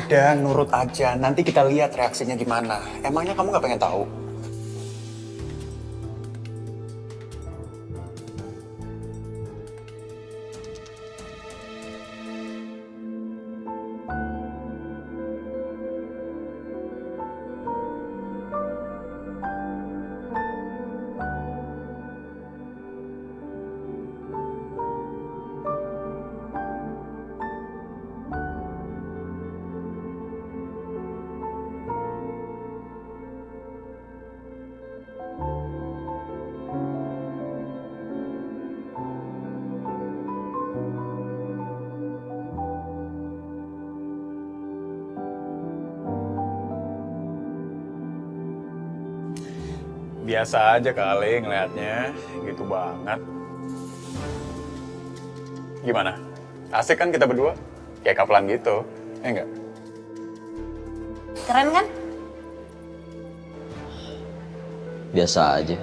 udah nurut aja, nanti kita lihat reaksinya gimana. Emangnya kamu nggak pengen tahu? Biasa aja kali ngeliatnya, gitu banget. Gimana? Asik kan kita berdua? Kayak kapelan gitu, ya enggak? Keren kan? Biasa aja.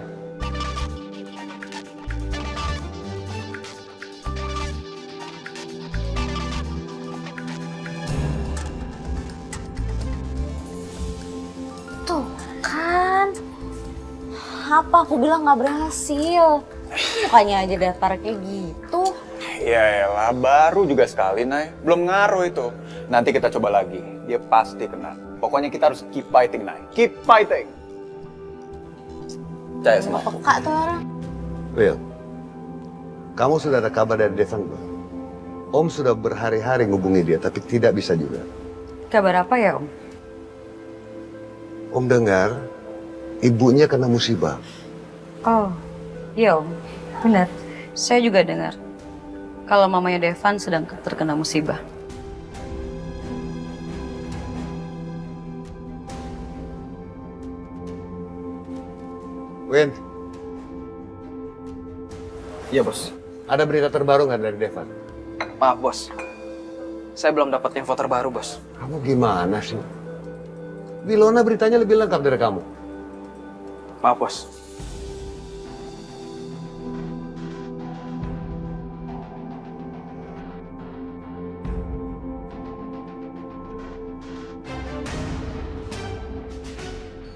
Tuh kan. Apa aku bilang nggak berhasil? Mukanya aja datar kayak gitu. Ya elah, baru juga sekali, Nay. Belum ngaruh itu. Nanti kita coba lagi. Dia pasti kena. Pokoknya kita harus keep fighting, Nay. Keep fighting. Percaya sama Nggak aku. peka tuh orang. Will, kamu sudah ada kabar dari Devan belum? Om sudah berhari-hari ngubungi dia, tapi tidak bisa juga. Kabar apa ya, Om? Om dengar ibunya kena musibah. Oh, iya, Om. Benar. Saya juga dengar kalau mamanya Devan sedang terkena musibah. Win, Iya bos. ada berita terbaru nggak dari Devan? Maaf bos. Saya belum dapat info terbaru bos. Kamu gimana sih? Wilona beritanya lebih lengkap dari kamu. Maaf bos.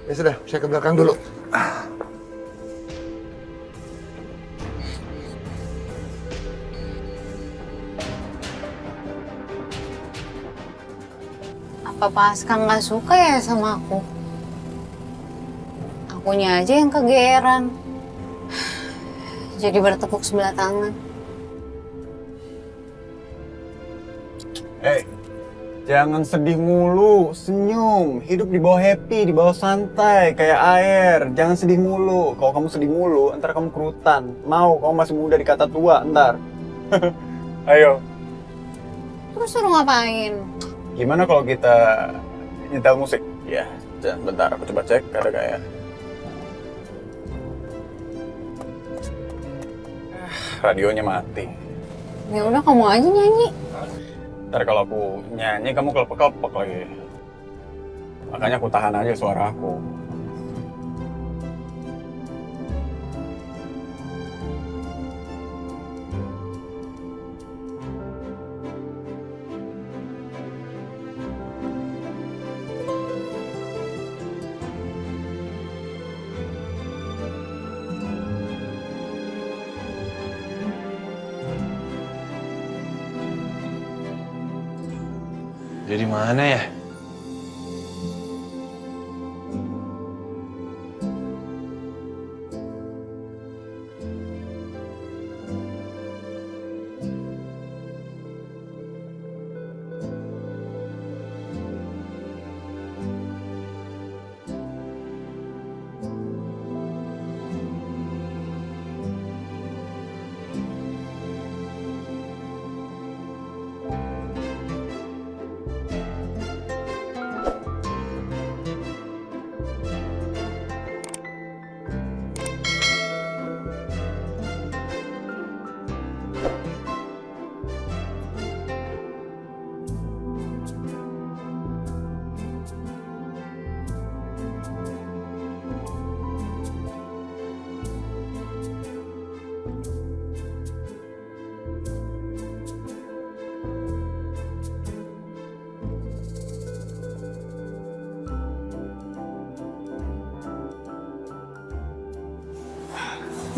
Ya sudah, saya ke belakang dulu. Apa Pak Askang nggak suka ya sama aku? Akunya aja yang kegeeran. Jadi bertepuk sebelah tangan. Hey, jangan sedih mulu, senyum. Hidup di bawah happy, di bawah santai, kayak air. Jangan sedih mulu. Kalau kamu sedih mulu, ntar kamu kerutan. Mau, kamu masih muda dikata tua, ntar. Ayo, Terus suruh ngapain? gimana kalau kita nyetel musik? Ya, bentar aku coba cek, ada gak ya? Radionya mati. Ya udah kamu aja nyanyi. Ntar kalau aku nyanyi, kamu kelepek-kelepek lagi. Makanya aku tahan aja suara aku. Jadi mana ya?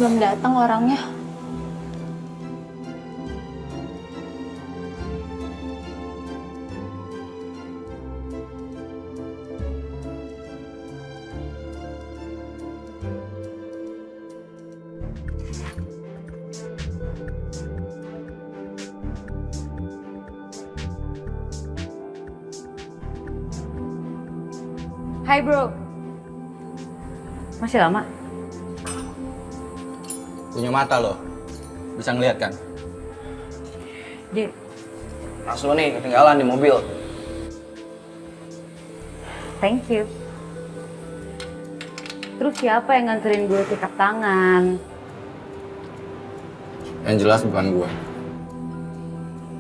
Belum datang orangnya. Hai bro. Masih lama? Punya mata loh, bisa ngeliat kan? Di, Tas lo nih ketinggalan di mobil. thank you. Terus siapa yang nganterin gue ikat tangan? Yang jelas bukan gue.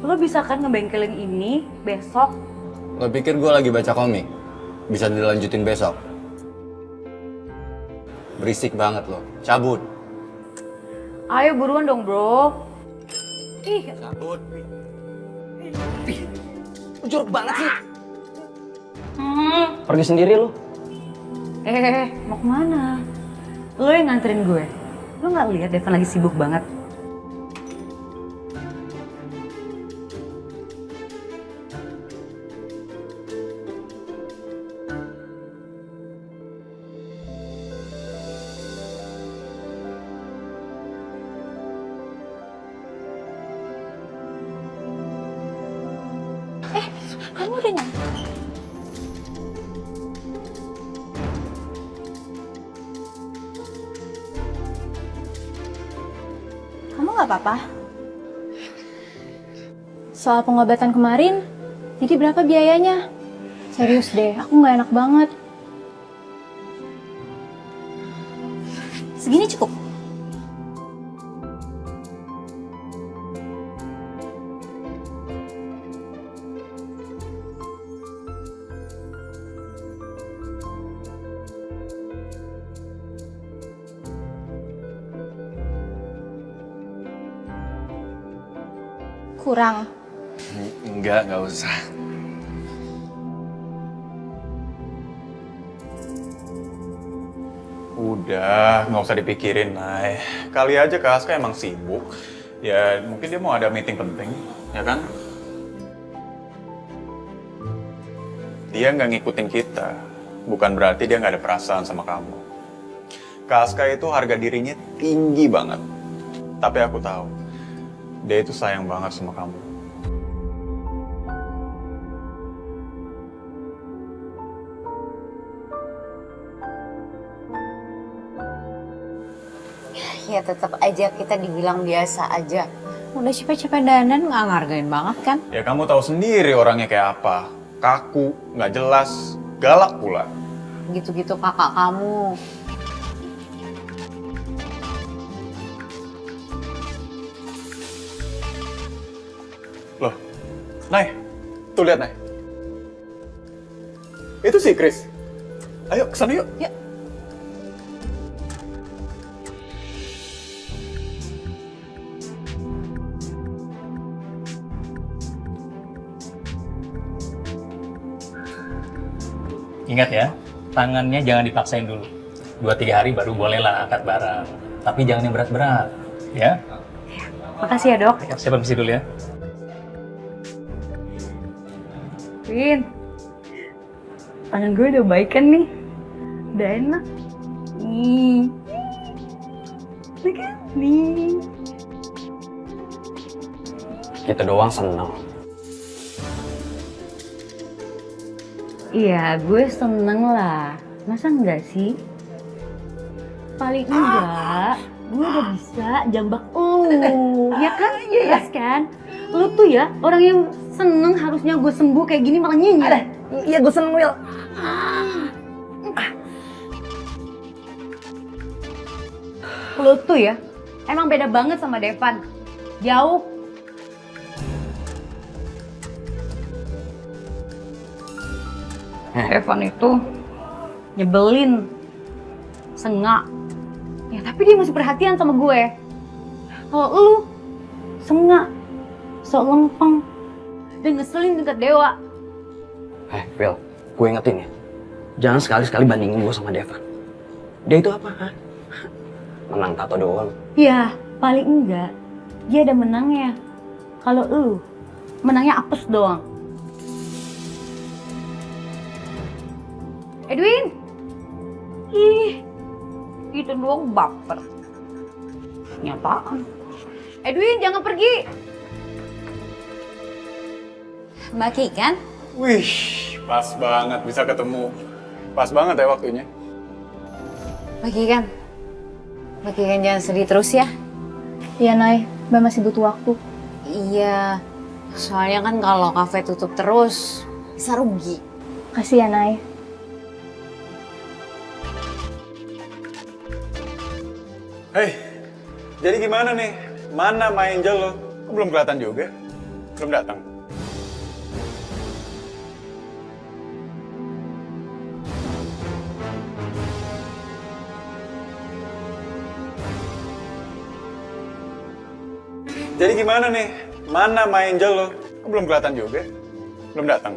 Lo bisa kan ngebengkelin ini besok? Lo pikir gue lagi baca komik? Bisa dilanjutin besok? Berisik banget lo, cabut. Ayo buruan dong bro. Ih, Cabut. Jorok banget sih. Pergi sendiri lo. mau kemana? Lo yang nganterin gue. Lo nggak lihat Devan lagi sibuk banget. Kamu udah nyampe? Kamu nggak apa-apa? Soal pengobatan kemarin, jadi berapa biayanya? Serius deh, aku nggak enak banget. Segini cukup? Kurang. Enggak usah. Udah, nggak usah dipikirin, Nay. Kali aja Kak Aska emang sibuk. Ya, mungkin dia mau ada meeting penting, ya kan? Dia nggak ngikutin kita. Bukan berarti dia nggak ada perasaan sama kamu. Kak Aska itu harga dirinya tinggi banget. Tapi aku tahu, dia itu sayang banget sama kamu. Ya tetap aja kita dibilang biasa aja. Udah capek-capek dandan nggak ngargain banget kan? Ya kamu tahu sendiri orangnya kayak apa. Kaku, nggak jelas, galak pula. Gitu-gitu kakak kamu. Loh, Nay, tuh lihat Nay. Itu si Chris. Ayo kesana yuk. Yuk. Ingat ya, tangannya jangan dipaksain dulu. 2-3 hari baru bolehlah angkat barang. Tapi jangan yang berat-berat, ya. Makasih ya dok. Saya permisi dulu ya. Vin, tangan gue udah baik kan nih? Udah enak. Nih. Udah kan? Nih. Kita doang seneng. Iya, gue seneng lah. Masa enggak sih? Paling enggak, gue udah bisa jambak lu. Ya kan? Yes kan? Lu tuh ya, orang yang seneng harusnya gue sembuh kayak gini malah nyinyir. Iya gue seneng Will. Lu tuh ya, emang beda banget sama Devan. Jauh. Devan itu nyebelin, sengak. Ya tapi dia masih perhatian sama gue. Kalau lu sengak, sok lempeng, dan ngeselin tingkat dewa. Will, gue ingetin ya. Jangan sekali-sekali bandingin gue sama Devan. Dia itu apa, ha? menang tato doang. Ya, paling enggak dia ada menangnya. Kalau lu menangnya apes doang. Edwin! Ih, itu doang baper. Nyataan. Edwin, jangan pergi! Mbak Ki kan? Wih, pas banget bisa ketemu. Pas banget ya waktunya. Mbak Ki kan? Mbak Ki kan jangan sedih terus ya. Iya, Nay. Mbak masih butuh waktu. Iya, soalnya kan kalau kafe tutup terus bisa rugi. Kasih ya, Nay. Hei, jadi gimana nih? Mana My Angel lo? Kok belum kelihatan juga? Belum datang? Jadi gimana nih? Mana My Angel lo? Kok belum kelihatan juga? Belum datang?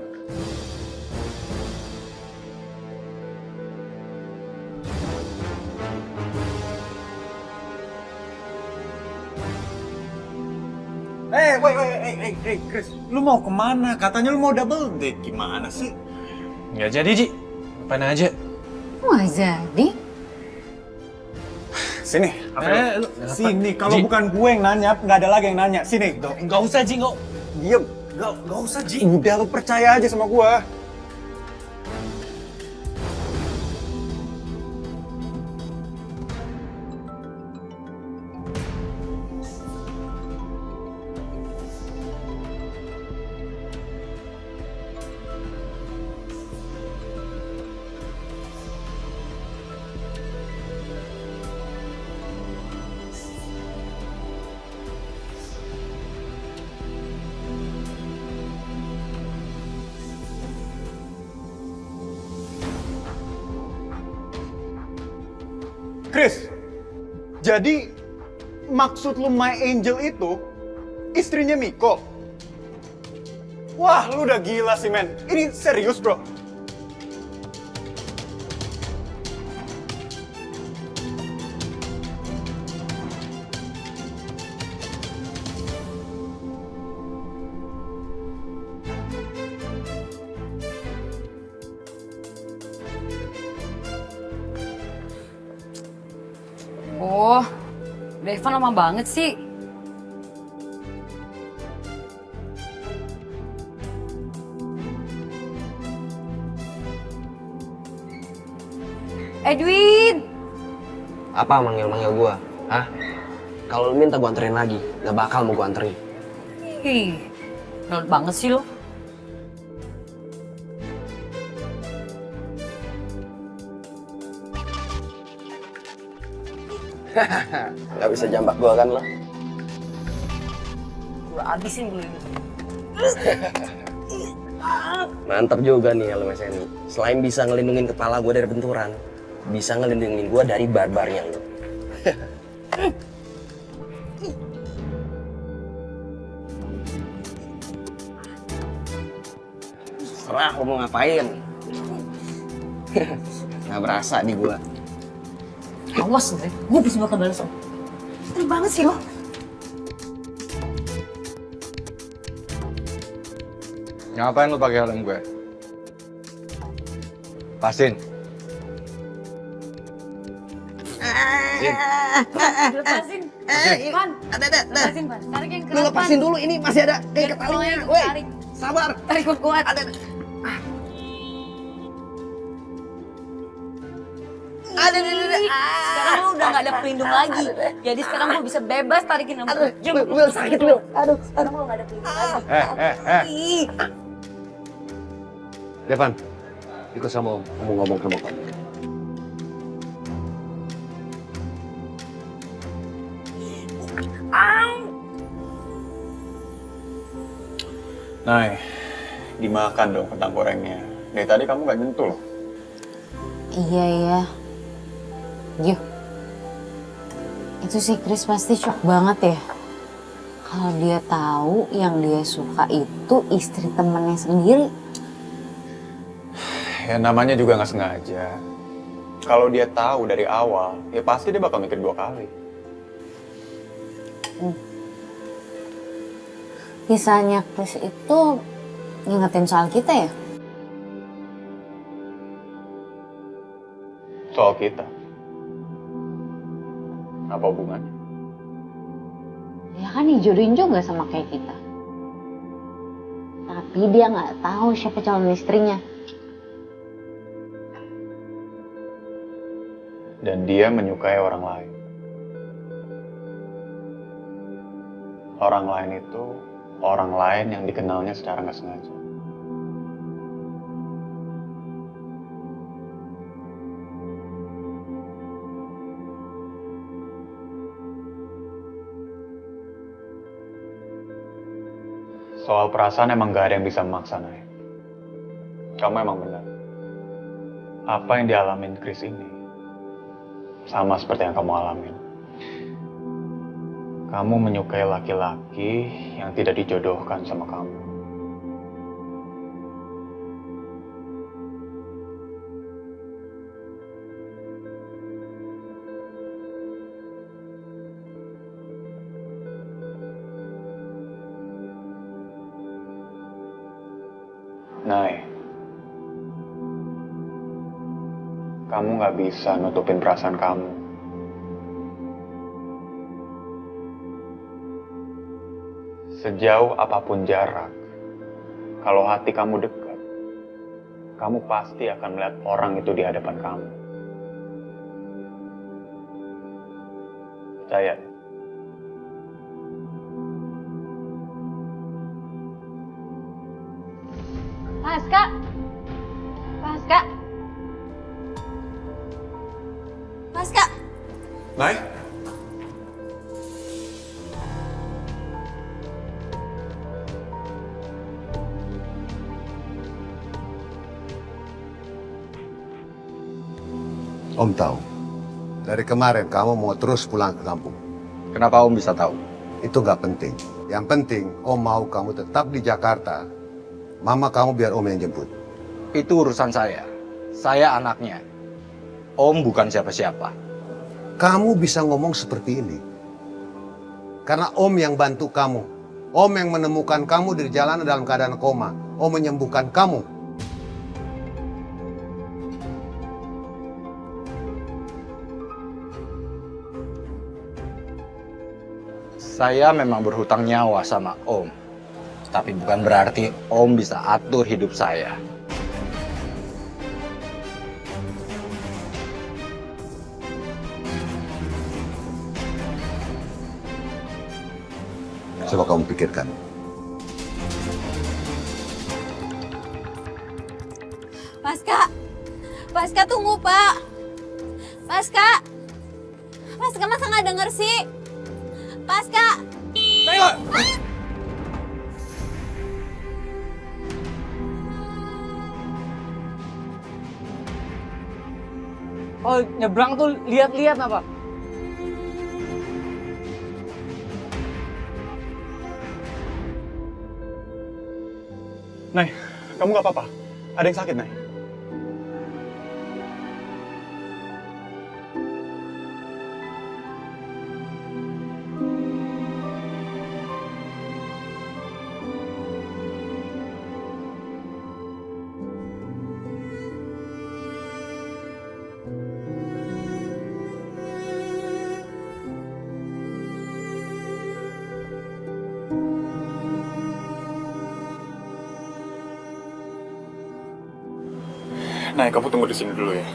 Hey, Chris, lu mau kemana? Katanya lu mau double date, gimana sih? Nggak jadi, Ji. Ngapain aja? Wah jadi? Sini, Lu sini. Kalau Ji. bukan gue yang nanya, nggak ada lagi yang nanya. Sini, Nggak usah, Ji. diem. Nggak usah, Ji. Udah, lu percaya aja sama gue. Chris, jadi maksud lu My Angel itu istrinya Miko? Wah, lu udah gila sih, men. Ini serius, bro. Oh, Devan lama banget sih. Edwin! Apa manggil-manggil gua? Hah? Kalau lu minta gua anterin lagi, nggak bakal mau gua anterin. Ih, galak banget sih lo. Nggak bisa jambak gua kan lo? Gue abisin dulu ini. Mantap juga nih lo Mas Eni. Selain bisa ngelindungin kepala gua dari benturan, bisa ngelindungin gua dari barbarnya lo. Serah lo mau ngapain. Nggak berasa nih gua. Awas deh, gue bisa bakal balas lo. Sering banget sih lo. Ngapain lu pakai helm gue? Pasin. Lepasin. Pan. Lepasin, Pan. Tarik yang keras, Lu lepasin Pan. dulu, ini masih ada ikat Tarik, talinya. Woi, tarik. sabar. Tarik kuat. Ada. Sekarang lo udah gak ada pelindung lagi. Jadi sekarang gue bisa bebas tarikin rambut. Wil, sakit, Wil. Aduh. Sekarang lo gak ada pelindung lagi. Ih. Devan, ikut sama Om. Om mau ngomong sama kamu. Nay, dimakan dong kentang gorengnya. Dari tadi kamu gak nyentuh loh. Iya. Yuh. Itu si Chris pasti shock banget ya. Kalau dia tahu yang dia suka itu istri temennya sendiri. Ya namanya juga nggak sengaja. Kalau dia tahu dari awal, ya pasti dia bakal mikir 2 kali. Kisahnya Chris itu ngingetin soal kita ya? Soal kita. Apa hubungannya? Ya kan dijodohin juga sama kayak kita. Tapi dia nggak tahu siapa calon istrinya. Dan dia menyukai orang lain. Orang lain itu orang lain yang dikenalnya secara nggak sengaja. Soal perasaan emang gak ada yang bisa memaksa, Nay. Kamu emang benar. Apa yang dialamin Chris ini sama seperti yang kamu alamin. Kamu menyukai laki-laki yang tidak dijodohkan sama kamu. Nay, kamu gak bisa nutupin perasaan kamu. Sejauh apapun jarak, kalau hati kamu dekat, kamu pasti akan melihat orang itu di hadapan kamu. Percaya? Paska! Paska! Paska! Nay? Om tahu. Dari kemarin kamu mau terus pulang ke kampung. Kenapa Om bisa tahu? Itu nggak penting. Yang penting Om mau kamu tetap di Jakarta. Mama kamu biar Om yang jemput. Itu urusan saya. Saya anaknya. Om bukan siapa-siapa. Kamu bisa ngomong seperti ini karena Om yang bantu kamu. Om yang menemukan kamu di jalanan dalam keadaan koma. Om menyembuhkan kamu. Saya memang berhutang nyawa sama Om. Tapi bukan berarti Om bisa atur hidup saya. Coba kamu pikirkan. Paska! Paska tunggu, Pak! Paska! Paska masa nggak denger sih? Paska! Oh, nyebrang tuh lihat-lihat apa? Nay, kamu gak apa-apa? Ada yang sakit, Nay? Nay, kamu tunggu di sini dulu ya.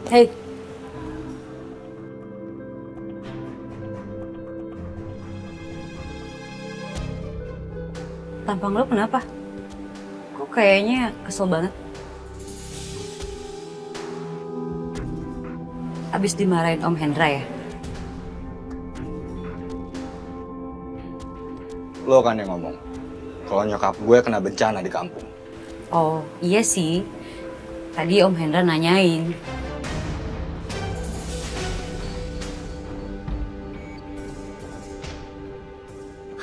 Hei. Tampang lo kenapa? Kok kayaknya kesel banget? Abis dimarahin Om Hendra ya? Lo kan yang ngomong. Kalau nyokap gue kena bencana di kampung. Oh, iya sih. Tadi Om Hendra nanyain.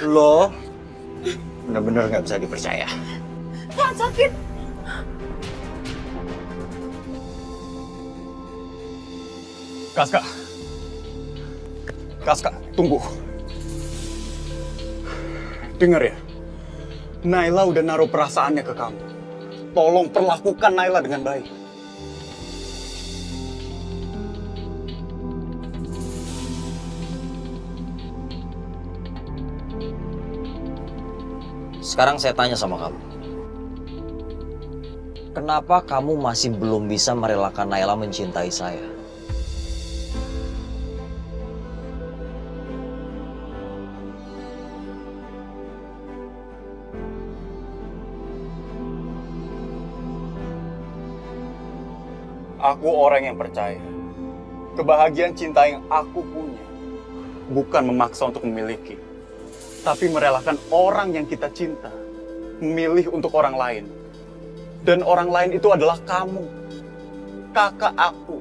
Lo bener-bener nggak bisa dipercaya. Kak, sakit. Kaska. Kaska, tunggu. Dengar ya. Naila udah naruh perasaannya ke kamu. Tolong perlakukan Naila dengan baik. Sekarang saya tanya sama kamu. Kenapa kamu masih belum bisa merelakan Naila mencintai saya? Aku orang yang percaya. Kebahagiaan cinta yang aku punya bukan memaksa untuk memiliki, tapi merelakan orang yang kita cinta memilih untuk orang lain. Dan orang lain itu adalah kamu, kakak aku.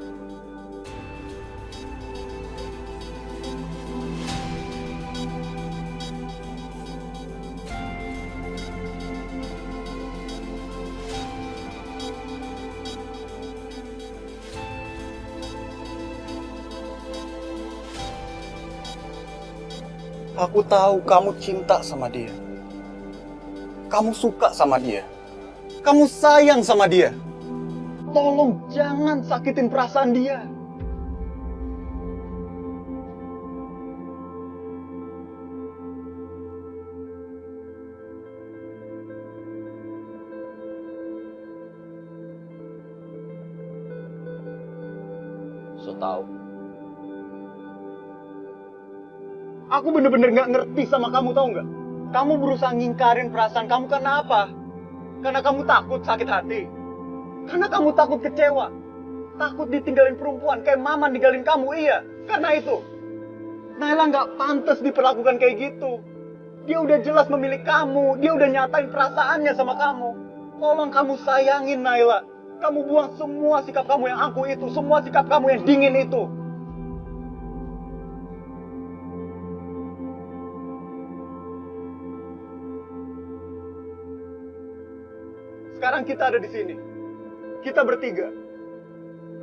Aku tahu kamu cinta sama dia. Kamu suka sama dia. Kamu sayang sama dia. Tolong jangan sakitin perasaan dia. So tahu. Aku bener-bener gak ngerti sama kamu, tahu nggak? Kamu berusaha ngingkarin perasaan kamu karena apa? Karena kamu takut sakit hati. Karena kamu takut kecewa. Takut ditinggalin perempuan kayak mama ninggalin kamu, iya. Karena itu. Naila nggak pantas diperlakukan kayak gitu. Dia udah jelas memilih kamu. Dia udah nyatain perasaannya sama kamu. Tolong kamu sayangin Naila. Kamu buang semua sikap kamu yang angkuh itu. Semua sikap kamu yang dingin itu. Sekarang kita ada di sini. Kita bertiga.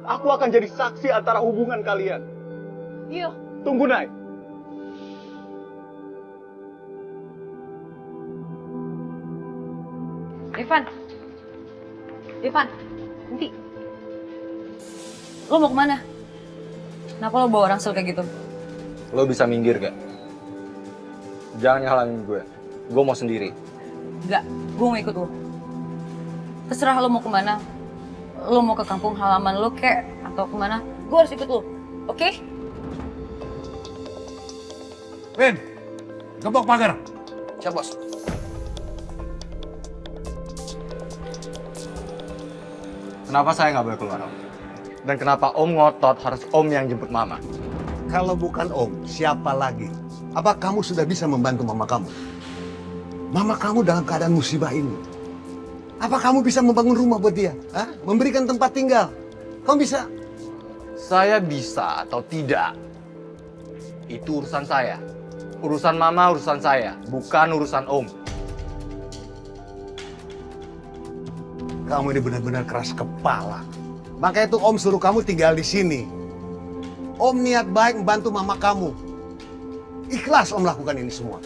Aku akan jadi saksi antara hubungan kalian. Yuk. Tunggu, Nay. Ivan, nanti. Lo mau kemana? Kenapa lo bawa rangsel kayak gitu? Lo bisa minggir gak? Jangan ngehalangin gue. Gue mau sendiri. Enggak, gue mau ikut lo. Terserah lo mau kemana. Lo mau ke kampung halaman lo kek, atau kemana. Gue harus ikut lo, oke? Win, gembok pagar. Siap, Bos. Kenapa saya nggak boleh keluar, Om? Dan kenapa Om ngotot harus Om yang jemput Mama? Kalau bukan Om, siapa lagi? Apa kamu sudah bisa membantu mama kamu? Mama kamu dalam keadaan musibah ini. Apa kamu bisa membangun rumah buat dia? Hah? Memberikan tempat tinggal? Kamu bisa? Saya bisa atau tidak, itu urusan saya. Urusan Mama, urusan saya, bukan urusan Om. Kamu ini benar-benar keras kepala. Makanya itu Om suruh kamu tinggal di sini. Om niat baik membantu mama kamu. Ikhlas Om lakukan ini semua.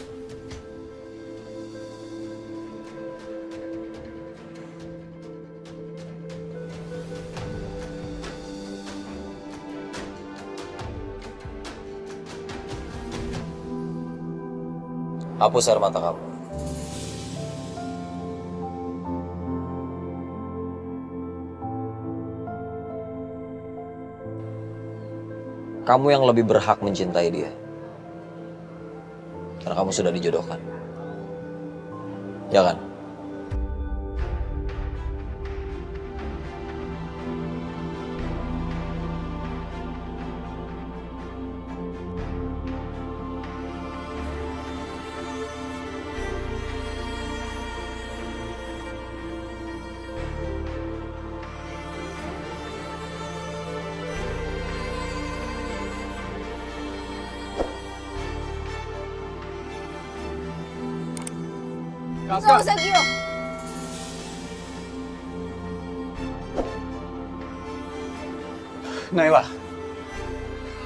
Hapus air mata kamu. Kamu yang lebih berhak mencintai dia. Karena kamu sudah dijodohkan. Ya kan? Nggak usah, Gio. Naila,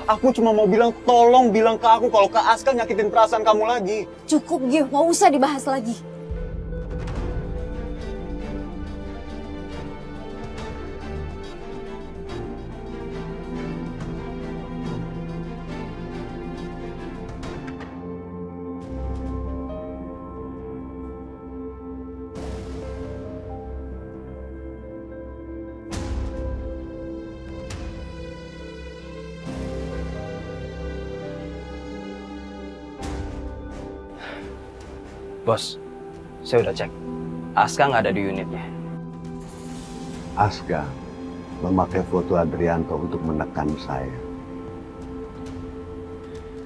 aku cuma mau bilang, tolong bilang ke aku kalau Kak Aska nyakitin perasaan kamu lagi. Cukup, Gio. Nggak usah dibahas lagi. Bos, saya udah cek. Aska nggak ada di unitnya. Aska memakai foto Adrianto untuk menekan saya.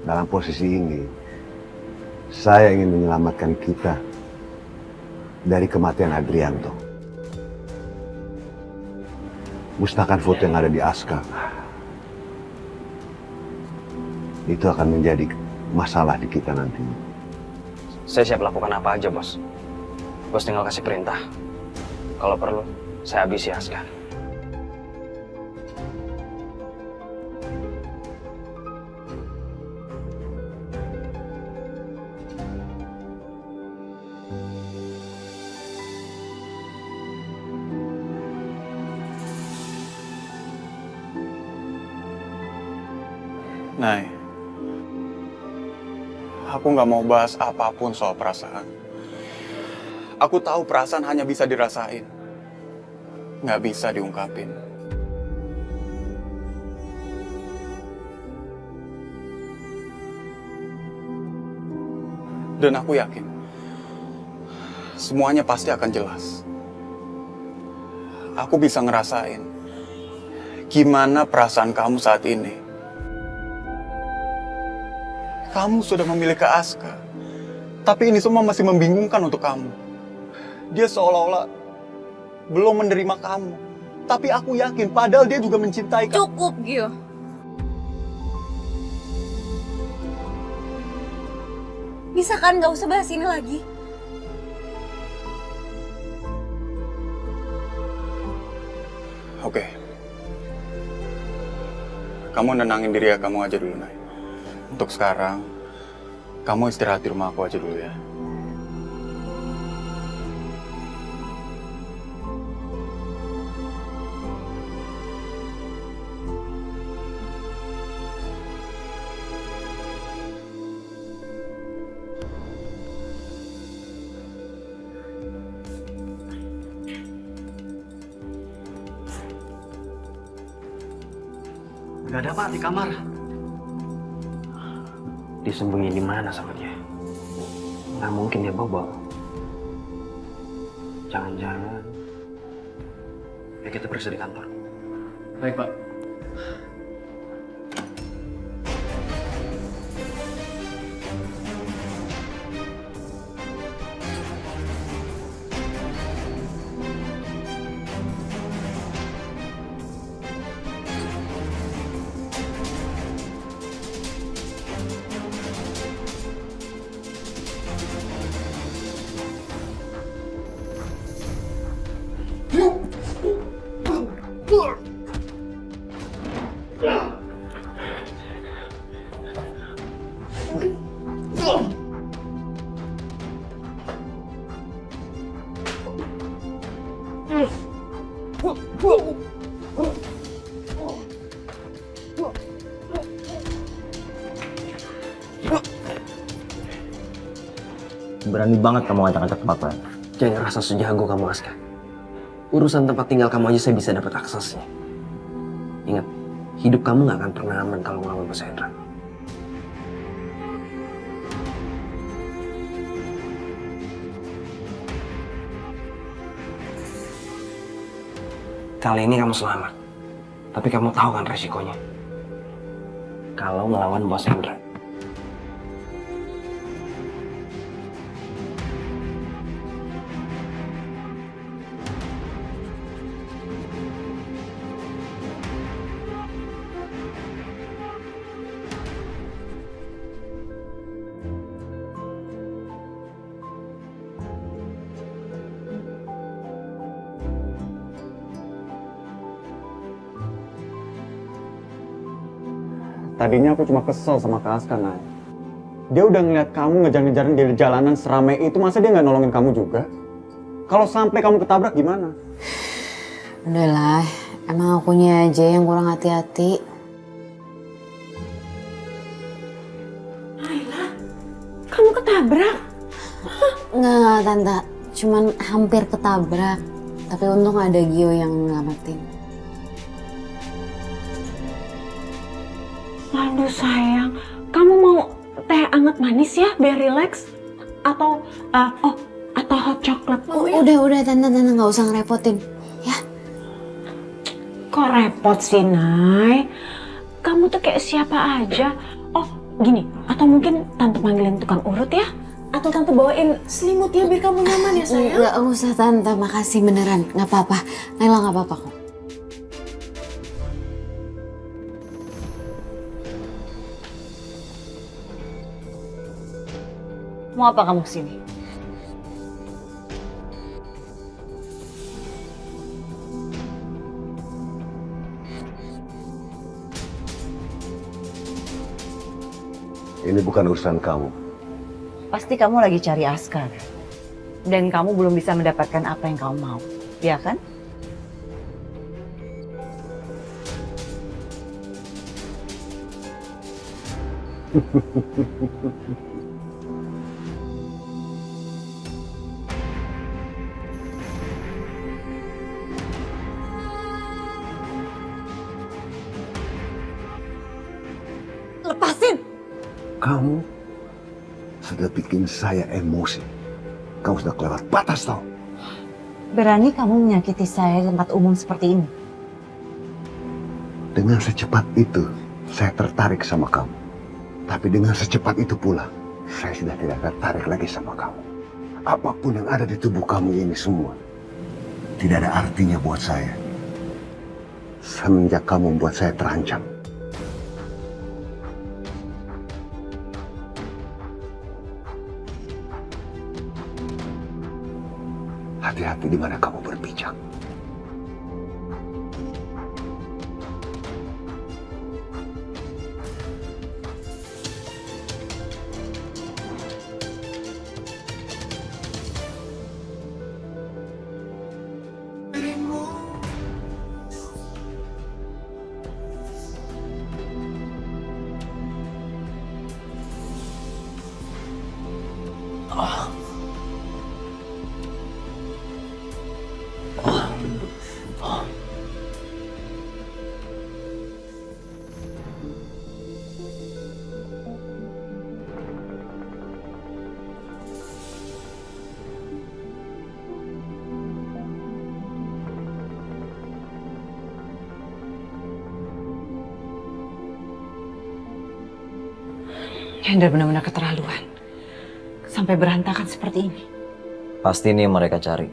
Dalam posisi ini, saya ingin menyelamatkan kita dari kematian Adrianto. Musnahkan foto yang ada di Aska. Itu akan menjadi masalah di kita nanti. Saya siap lakukan apa aja, Bos. Bos tinggal kasih perintah. Kalau perlu, saya habisi Aska. Nay, aku nggak mau bahas apapun soal perasaan. Aku tahu perasaan hanya bisa dirasain, nggak bisa diungkapin. Dan aku yakin, semuanya pasti akan jelas. Aku bisa ngerasain gimana perasaan kamu saat ini. Kamu sudah memilih Kak Aska, tapi ini semua masih membingungkan untuk kamu. Dia seolah-olah belum menerima kamu, tapi aku yakin padahal dia juga mencintai kamu. Cukup, Gio. Bisa kan nggak usah bahas ini lagi? Oke. Kamu nenangin diri ya kamu aja dulu, Nay. Untuk sekarang, kamu istirahat di rumah aku aja dulu ya. Gak ada Pak di kamar. Disembunyi di mana sama dia? Nggak mungkin dia bobo. Jangan-jangan. Ya kita periksa di kantor. Baik, Pak. Berani banget kamu ngajak-ngajak tempat lain. Jangan ngerasa sejago kamu, Aska. Urusan tempat tinggal kamu aja saya bisa dapat aksesnya. Ingat, hidup kamu nggak akan pernah aman kalau ngelawan Mas Hendra. Kali ini kamu selamat. Tapi kamu tahu kan resikonya. Kalau ngelawan Bos Hendra. Tadinya aku cuma kesel sama Kak Aska, Nay. Dia udah ngeliat kamu ngejar-ngejarin di jalanan seramai itu, masa dia nggak nolongin kamu juga? Kalau sampai kamu ketabrak gimana? Udahlah, emang akunya aja yang kurang hati-hati. Kamu ketabrak? Enggak, Tante. Cuman hampir ketabrak. Tapi untung ada Gio yang nyelamatin. Aduh sayang, kamu mau teh anget manis ya biar rileks? Atau atau hot chocolate? Udah Tante nggak usah ngerepotin. Ya. Kok repot sih, Nay? Kamu tuh kayak siapa aja. Oh, gini, atau mungkin Tante panggilin tukang urut ya? Atau Tante bawain selimut ya biar kamu nyaman ya sayang? Nggak usah Tante, makasih beneran. Nggak apa-apa, Naila nggak apa-apa kok. Mau apa kamu kesini? Ini bukan urusan kamu. Pasti kamu lagi cari Askar. Dan kamu belum bisa mendapatkan apa yang kamu mau. Ya kan? Lepasin! Kamu sudah bikin saya emosi. Kamu sudah kelewat batas tau. Berani kamu menyakiti saya di tempat umum seperti ini? Dengan secepat itu, saya tertarik sama kamu. Tapi dengan secepat itu pula, saya sudah tidak tertarik lagi sama kamu. Apapun yang ada di tubuh kamu ini semua, tidak ada artinya buat saya. Semenjak kamu membuat saya terancam. Hati-hati di mana kamu berpijak. Hendra benar-benar keterlaluan. Sampai berantakan seperti ini. Pasti ini yang mereka cari.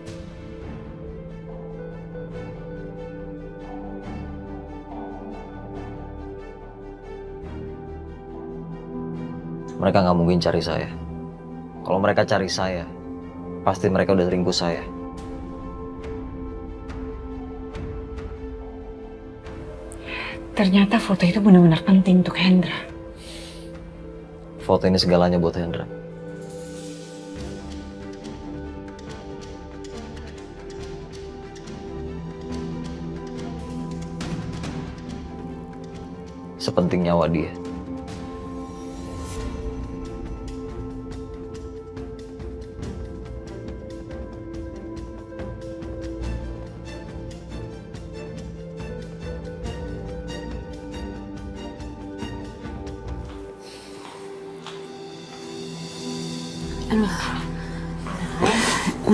Mereka nggak mungkin cari saya. Kalau mereka cari saya, pasti mereka udah ringkus saya. Ternyata foto itu benar-benar penting untuk Hendra. Foto ini segalanya buat Hendra. Sepenting nyawa dia.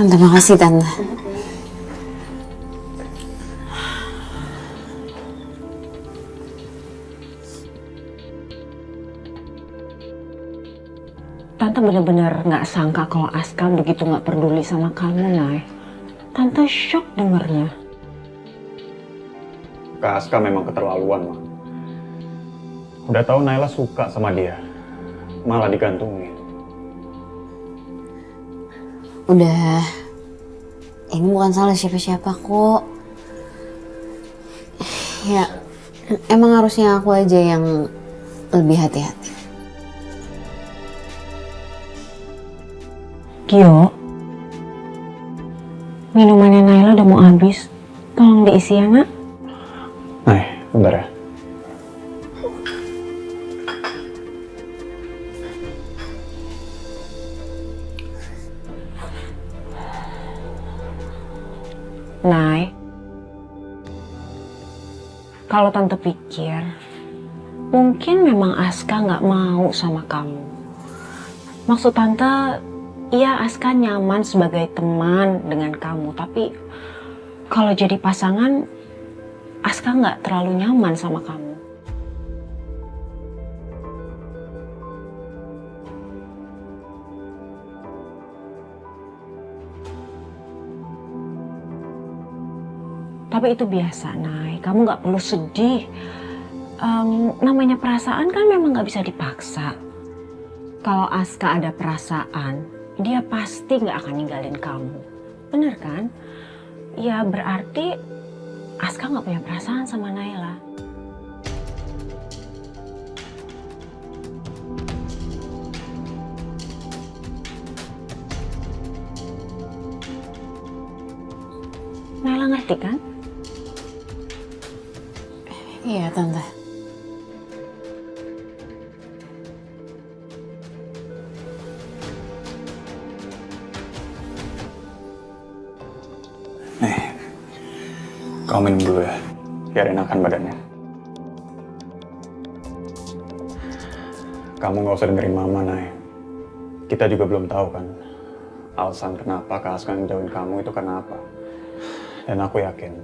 Tante, makasih Tante. Tante benar-benar nggak sangka kalau Aska begitu nggak peduli sama kamu, Nay. Tante shock dengernya. Kak Aska memang keterlaluan, Ma. Udah tahu Naila suka sama dia, malah digantungin. Udah, ini bukan salah siapa-siapa kok. Ya, emang harusnya aku aja yang lebih hati-hati. Gio, minumannya Naila udah mau habis. Tolong diisi ya, Nak. Nah, bentar ya. Nay, kalau Tante pikir, mungkin memang Aska nggak mau sama kamu. Maksud Tante, iya Aska nyaman sebagai teman dengan kamu, tapi kalau jadi pasangan, Aska nggak terlalu nyaman sama kamu. Tapi itu biasa, Nay. Kamu nggak perlu sedih. Namanya perasaan kan memang nggak bisa dipaksa. Kalau Aska ada perasaan, dia pasti nggak akan ninggalin kamu. Bener kan? Ya berarti Aska nggak punya perasaan sama Naila. Naila ngerti kan? Iya, Tante. Nih, kamu minum dulu ya, biar enakan badannya. Kamu nggak usah dengerin Mama, Nay. Kita juga belum tahu kan, alasan kenapa Kak Aska ngejauhin kamu itu karena apa. Dan aku yakin,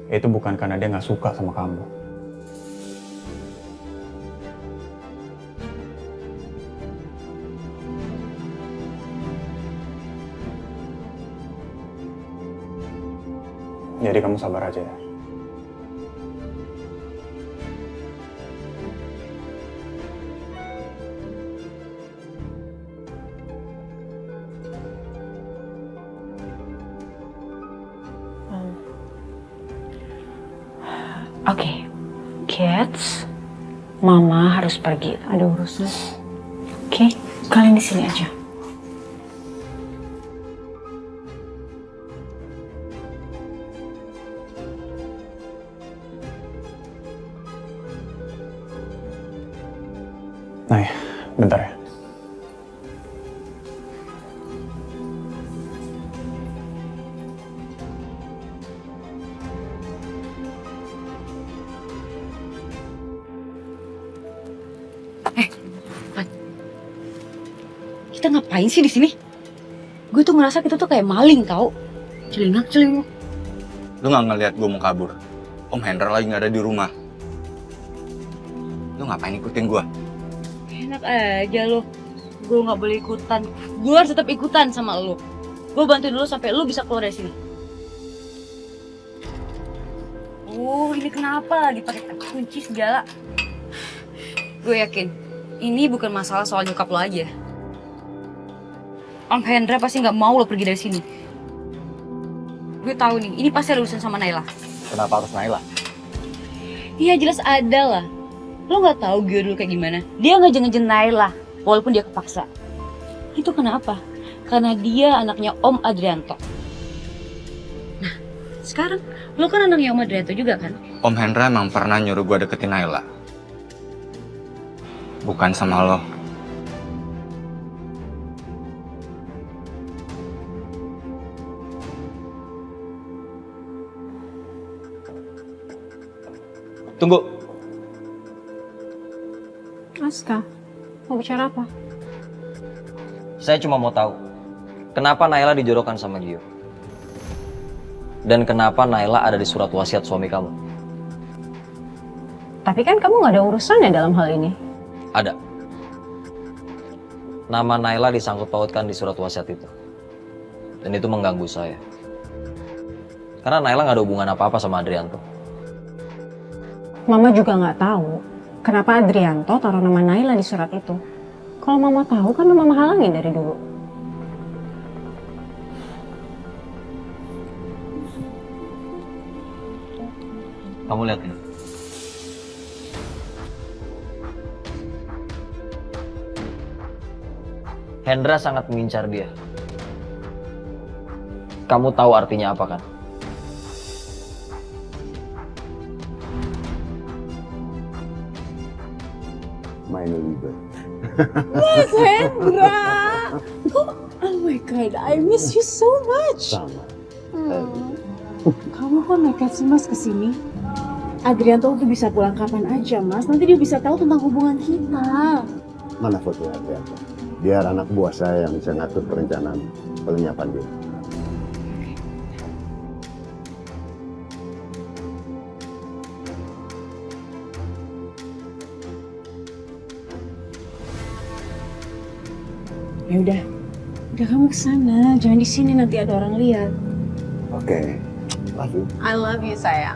itu bukan karena dia nggak suka sama kamu. Jadi kamu sabar aja ya. Oke, kids, Mama harus pergi, ada urusan. Oke, kalian di sini aja. Nah, bentar ya. Kita ngapain sih di sini? Gue tuh ngerasa kita tuh kayak maling tau. Celingak. Lu nggak ngeliat gue mau kabur? Om Hendra lagi nggak ada di rumah. Lu ngapain ikutin gue? Enak aja lo. Gue nggak boleh ikutan. Gue harus tetap ikutan sama lo. Gue bantuin dulu sampai lo bisa keluar dari sini. Oh, ini kenapa lagi pakai kunci segala? Gue yakin ini bukan masalah soal nyokap lo aja. Om Hendra pasti nggak mau lo pergi dari sini. Gue tahu nih, ini pasti ada urusan sama Naila. Kenapa harus Naila? Iya jelas ada lah. Lo nggak tahu Gio dulu kayak gimana? Dia ngejen Naila, walaupun dia kepaksa. Itu kenapa? Karena dia anaknya Om Adrianto. Nah, sekarang lo kan anaknya Om Adrianto juga kan? Om Hendra emang pernah nyuruh gue deketin Naila. Bukan sama lo. Tunggu. Aska, mau bicara apa? Saya cuma mau tahu, kenapa Naila dijodohkan sama Gio? Dan kenapa Naila ada di surat wasiat suami kamu? Tapi kan kamu nggak ada urusannya dalam hal ini. Ada. Nama Naila disangkut pautkan di surat wasiat itu. Dan itu mengganggu saya. Karena Naila nggak ada hubungan apa-apa sama Adrianto. Mama juga nggak tahu kenapa Adrianto taruh nama Naila di surat itu. Kalau Mama tahu kan Mama halangin dari dulu. Kamu lihat ini. Hendra sangat mengincar dia. Kamu tahu artinya apa kan? Meine Liebe. Mas Hendra! Oh my god, I miss you so much. Sama. Kamu kok nekat sih Mas kesini? Adrianto tuh bisa pulang kapan aja Mas, nanti dia bisa tahu tentang hubungan kita. Mana fotonya Adrianto? Biar anak buah saya yang bisa ngatur perencanaan pelenyapan dia. Ya udah kamu kesana, jangan di sini nanti ada orang lihat. Oke. Love you. I love you sayang.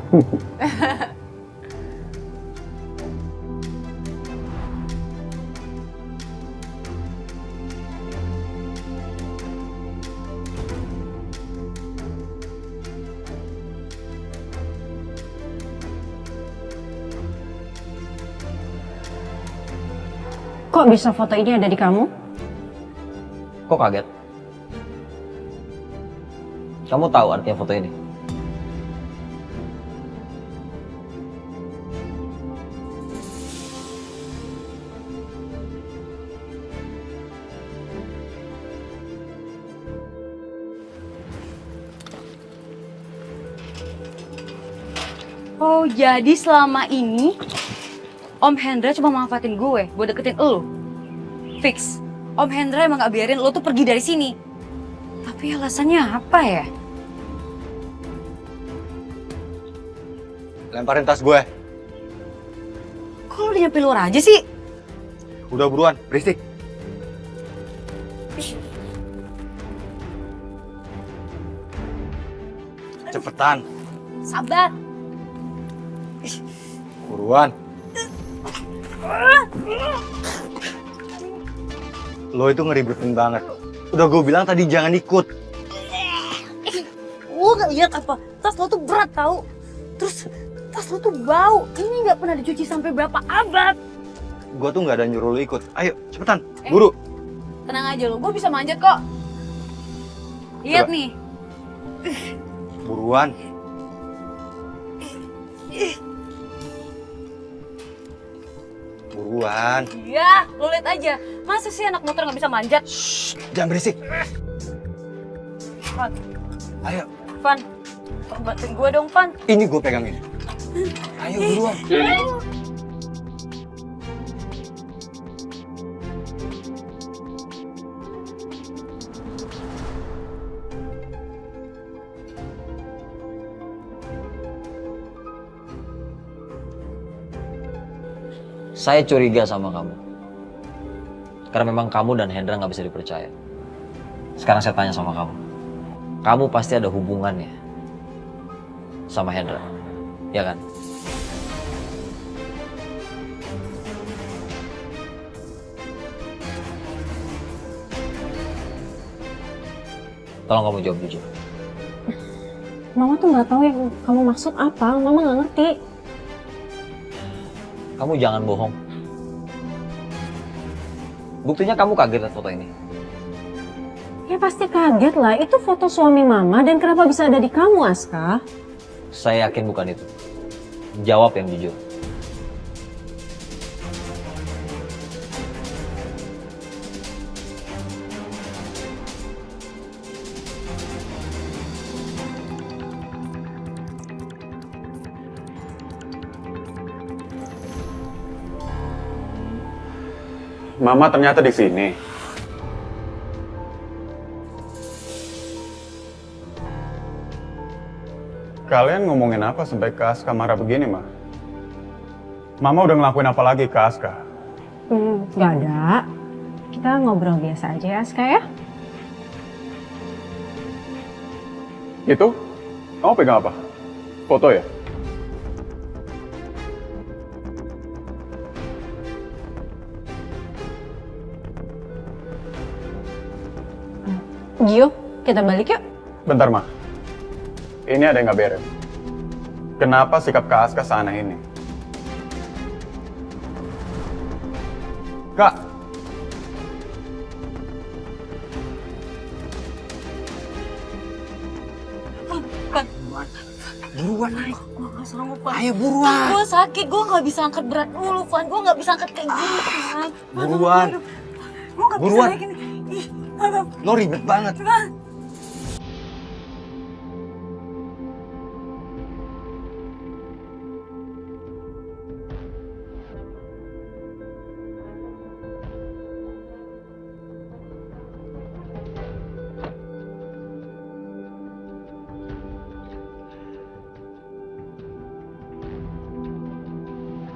Kok bisa foto ini ada di kamu? Kok kaget? Kamu tahu artinya foto ini? Oh, jadi selama ini Om Hendra cuma manfaatin gue buat deketin elo. Fix. Om Hendra emang gak biarin lo tuh pergi dari sini. Tapi alasannya apa ya? Lemparin tas gue. Kok lo udah nyampe luar aja sih? Udah buruan, berisik. Cepetan, Sabar. buruan. Lo itu ngeribetin banget. Udah gue bilang tadi jangan ikut. Lo gak lihat apa? Tas lo tuh berat tau. Terus tas lo tuh bau. Ini gak pernah dicuci sampai berapa abad. Gue tuh nggak ada nyuruh lo ikut. Ayo, cepetan, buru. Tenang aja lo, gue bisa manjat kok. Lihat Coba. nih. Buruan. Buruan. Iya, lo lihat aja. Masa sih anak motor gak bisa manjat? Shh, jangan berisik. Van, Ayo, Van, bantuin gue dong, Van. ini gue pegangin. Ayo buruan. Saya curiga sama kamu. Karena memang kamu dan Hendra nggak bisa dipercaya. Sekarang saya tanya sama kamu. Kamu pasti ada hubungannya sama Hendra, ya kan? Tolong kamu jawab jujur. Mama tuh nggak tahu yang kamu maksud apa, Mama nggak ngerti. Kamu jangan bohong. Buktinya kamu kaget lihat foto ini. Ya pasti kaget lah, itu foto suami Mama dan kenapa bisa ada di kamu, Aska? Saya yakin bukan itu. Jawab yang jujur. Mama ternyata di sini. Kalian ngomongin apa sampai ke Aska marah begini, Ma? Mama udah ngelakuin apa lagi ke Aska? Nggak ada. Kita ngobrol biasa aja ya, Aska ya. Itu? Kamu pegang apa? Foto ya? Gio, kita balik yuk. Bentar, Ma. Ini ada yang nggak beres. Kenapa sikap Kak Aska seaneh ini? Kak! Buruan naik. Gue gak sanggup, Van. Ayo buruan. Gue sakit, gue gak bisa angkat berat dulu, Van. Gue gak bisa angkat kayak gini, Van. Buruan. Gue gak bisa Buruan. naikin. Ih, Van. Lo ribet banget.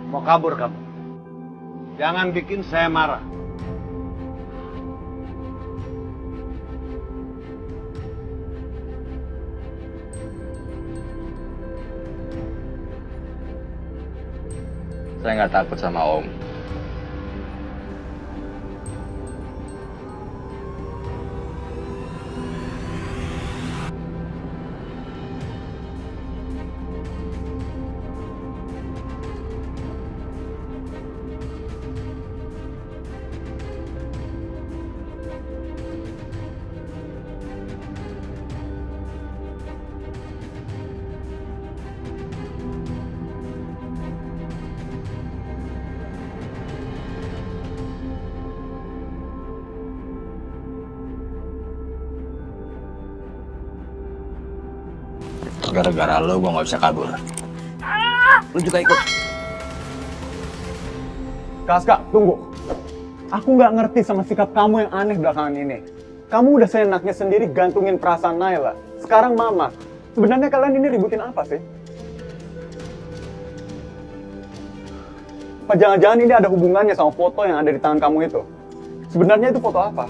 Mau kabur kamu? Jangan bikin saya marah. Saya nggak takut sama Om. Gara-gara lo gue nggak bisa kabur. Lu juga ikut. Kak Aska, tunggu. Aku nggak ngerti sama sikap kamu yang aneh belakangan ini. Kamu udah seenaknya sendiri gantungin perasaan Naila. Sekarang Mama. Sebenarnya kalian ini ributin apa sih? Apa jangan-jangan ini ada hubungannya sama foto yang ada di tangan kamu itu? Sebenarnya itu foto apa?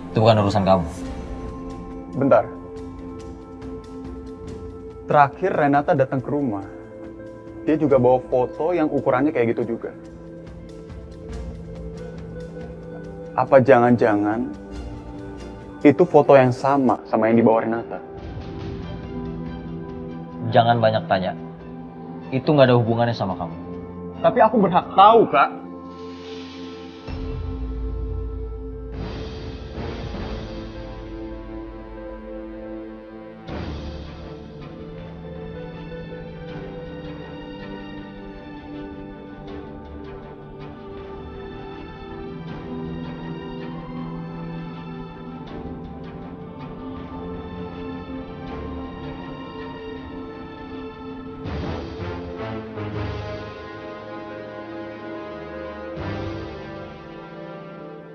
Itu bukan urusan kamu. Bentar. Terakhir Renata datang ke rumah. Dia juga bawa foto yang ukurannya kayak gitu juga. Apa jangan-jangan itu foto yang sama yang dibawa Renata? Jangan banyak tanya. Itu nggak ada hubungannya sama kamu. Tapi aku berhak tahu, Kak.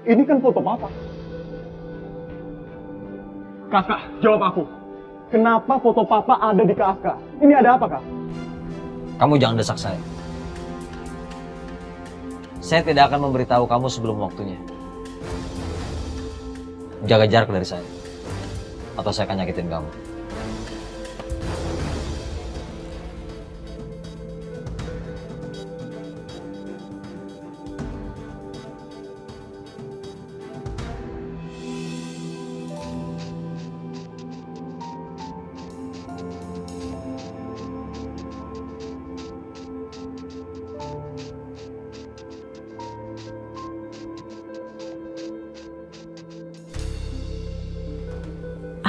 Ini kan foto Papa. Kakak, jawab aku. Kenapa foto Papa ada di Kak Aska? Ini ada apa, Kak? Kamu jangan desak saya. Saya tidak akan memberitahu kamu sebelum waktunya. Jaga jarak dari saya. Atau saya akan nyakitin kamu.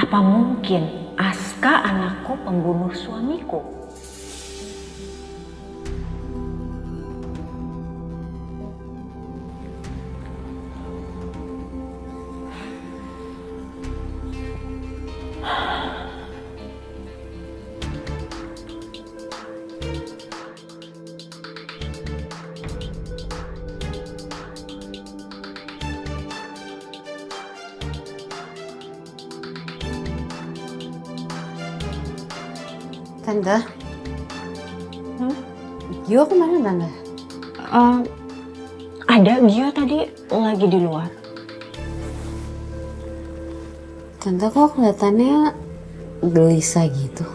Apa mungkin Aska anakku pembunuh suamiku? Tante? Gio kemana, Tante? Ada, Gio tadi lagi di luar. Tante kok kelihatannya gelisah gitu?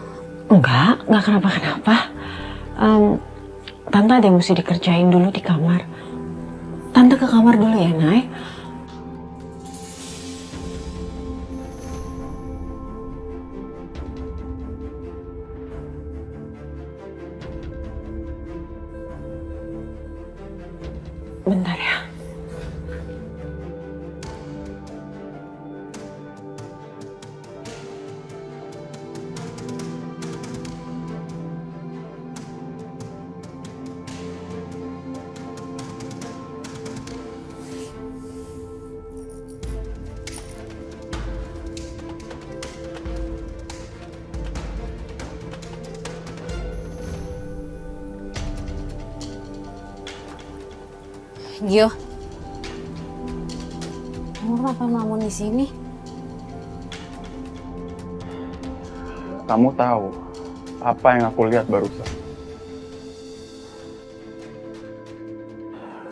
Enggak kenapa-kenapa. Tante ada yang mesti dikerjain dulu di kamar. Tante ke kamar dulu ya, Nay. Bentar ya. Gio, kamu kenapa melamun di sini? Kamu tahu apa yang aku lihat barusan?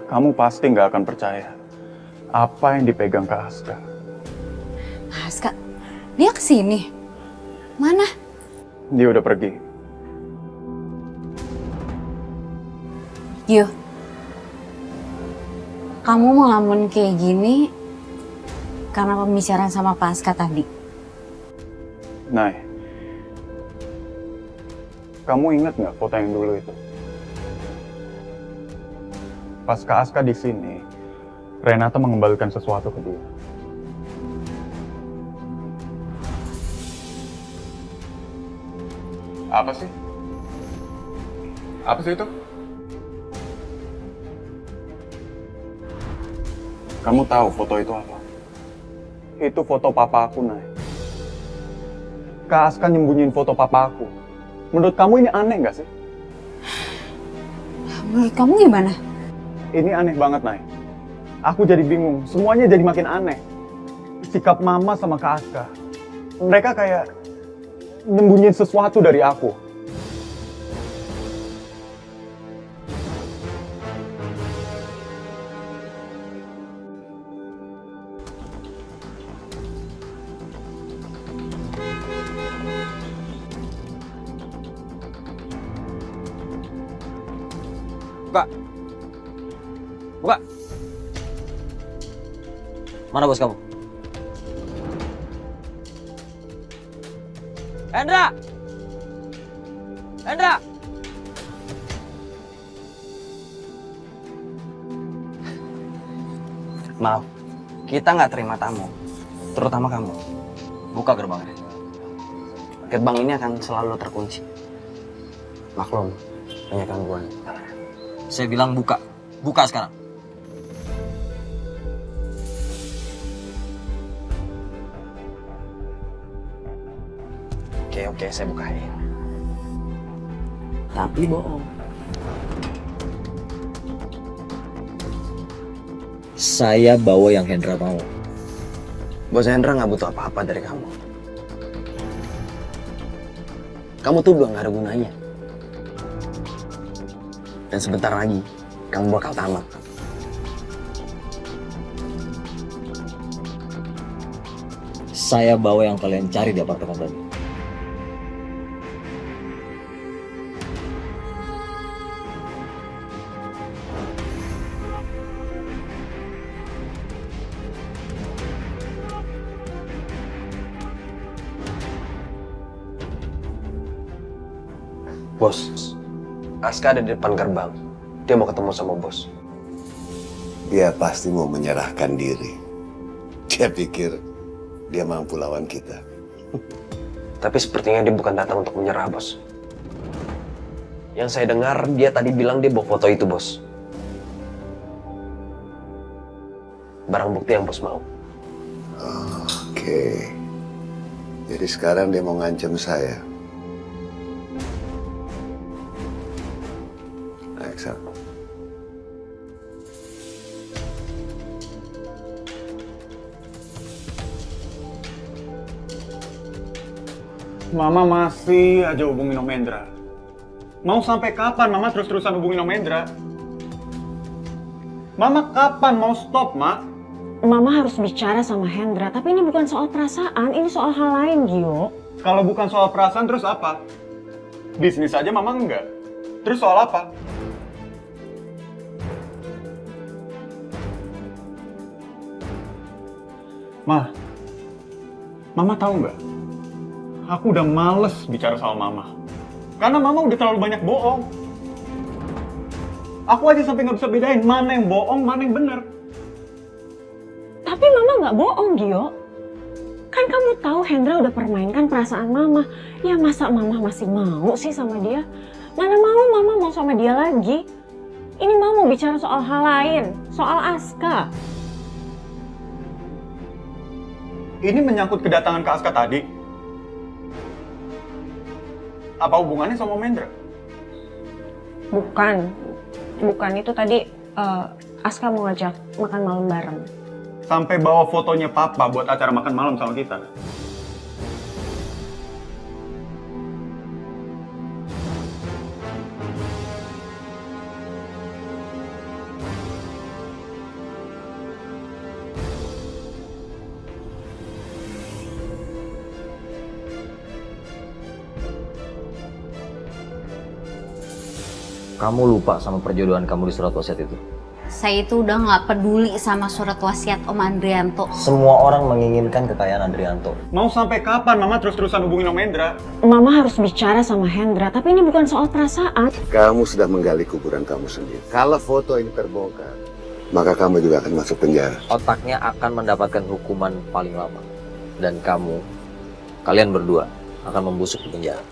Kamu pasti nggak akan percaya apa yang dipegang Kak Aska. Aska, dia kesini. Mana? Dia udah pergi. Gio, kamu ngelamun kayak gini karena pembicaraan sama Pak Aska tadi. Nay, kamu ingat nggak foto yang dulu itu? Pas Kak Aska di sini, Renata mengembalikan sesuatu ke dia. Apa sih? Apa sih itu? Kamu tahu foto itu apa? Itu foto papa aku, Nay. Kak Aska nyembunyiin foto papa aku. Menurut kamu ini aneh nggak sih? Menurut kamu gimana? Ini aneh banget, Nay. Aku jadi bingung, semuanya jadi makin aneh. Sikap mama sama Kak Aska. Mereka kayak nyembunyiin sesuatu dari aku. Buka. Buka. Mana bos kamu? Hendra! Hendra! Maaf, kita nggak terima tamu, terutama kamu. Buka gerbangnya. Gerbang ini akan selalu terkunci. Maklum, banyak gangguan. Saya bilang buka. Buka sekarang. Oke, saya bukain. Tapi bohong. Saya bawa yang Hendra mau. Bos Hendra nggak butuh apa-apa dari kamu. Kamu tuh belum nggak ada gunanya. Dan sebentar lagi, kamu bakal tamat. Saya bawa yang kalian cari di apartemen tadi. Bos, Aska ada di depan gerbang. Dia mau ketemu sama bos. Dia pasti mau menyerahkan diri. Dia pikir dia mampu lawan kita. Tapi sepertinya dia bukan datang untuk menyerah, bos. Yang saya dengar, dia tadi bilang dia bawa foto itu, bos. Barang bukti yang bos mau. Oke. Jadi sekarang dia mau ngancam saya. Aksa. Mama masih aja hubungin Om Hendra. Mau sampai kapan Mama terus-terusan hubungin Om Hendra? Mama kapan mau stop, Ma? Mama harus bicara sama Hendra, tapi ini bukan soal perasaan, ini soal hal lain, Gio. Kalau bukan soal perasaan terus apa? Bisnis aja Mama enggak. Terus soal apa? Mama tahu nggak? Aku udah males bicara sama Mama. Karena Mama udah terlalu banyak bohong. Aku aja sampai nggak bisa bedain mana yang bohong, mana yang bener. Tapi Mama nggak bohong, Gio. Kan kamu tahu Hendra udah permainkan perasaan Mama. Ya masa Mama masih mau sih sama dia? Mana mau Mama mau sama dia lagi? Ini Mama mau bicara soal hal lain, soal Aska. Ini menyangkut kedatangan Kak Aska tadi. Apa hubungannya sama Om Hendra? Bukan itu tadi Aska mau ngajak makan malam bareng. Sampai bawa fotonya papa buat acara makan malam sama kita. Kamu lupa sama perjodohan kamu di surat wasiat itu. Saya itu udah nggak peduli sama surat wasiat Om Adrianto. Semua orang menginginkan kekayaan Adrianto. Mau sampai kapan Mama terus-terusan hubungin Om Hendra? Mama harus bicara sama Hendra, tapi ini bukan soal perasaan. Kamu sudah menggali kuburan kamu sendiri. Kalau foto ini terbongkar, maka kamu juga akan masuk penjara. Otaknya akan mendapatkan hukuman paling lama. Dan kalian berdua akan membusuk di penjara.